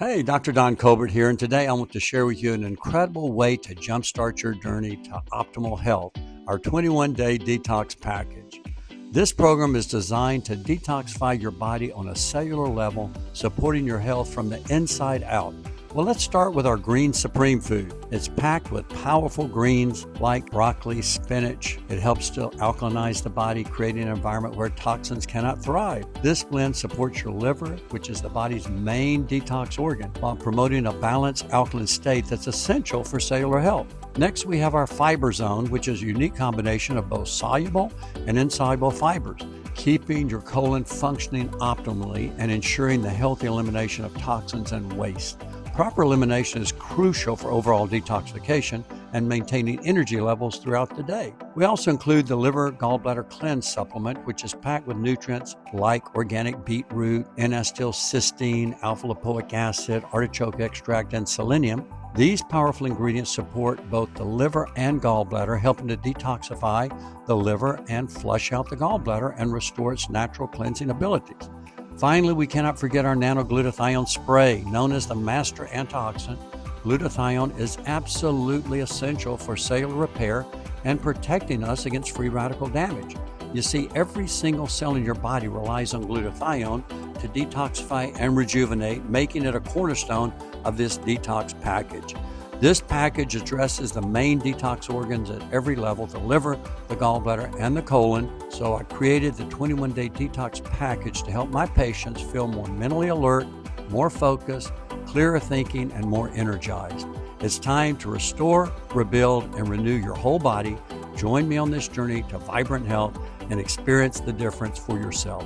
Hey, Dr. Don Colbert here, and today I want to share with you an incredible way to jumpstart your journey to optimal health, our 21-day detox package. This program is designed to detoxify your body on a cellular level, supporting your health from the inside out. Well, let's start with our green Supremefood. It's packed with powerful greens like broccoli, spinach. It helps to alkalinize the body, creating an environment where toxins cannot thrive. This blend supports your liver, which is the body's main detox organ, while promoting a balanced alkaline state that's essential for cellular health. Next, we have our Fiber Zone, which is a unique combination of both soluble and insoluble fibers, keeping your colon functioning optimally and ensuring the healthy elimination of toxins and waste. Proper elimination is crucial for overall detoxification and maintaining energy levels throughout the day. We also include the Liver Gallbladder Cleanse Supplement, which is packed with nutrients like organic beetroot, N-acetyl, cysteine, alpha-lipoic acid, artichoke extract, and selenium. These powerful ingredients support both the liver and gallbladder, helping to detoxify the liver and flush out the gallbladder and restore its natural cleansing abilities. Finally, we cannot forget our Nano Glutathione Spray. Known as the master antioxidant, glutathione is absolutely essential for cellular repair and protecting us against free radical damage. You see, every single cell in your body relies on glutathione to detoxify and rejuvenate, making it a cornerstone of this detox package. This package addresses the main detox organs at every level, the liver, the gallbladder, and the colon. So I created the 21-day detox package to help my patients feel more mentally alert, more focused, clearer thinking, and more energized. It's time to restore, rebuild, and renew your whole body. Join me on this journey to vibrant health and experience the difference for yourself.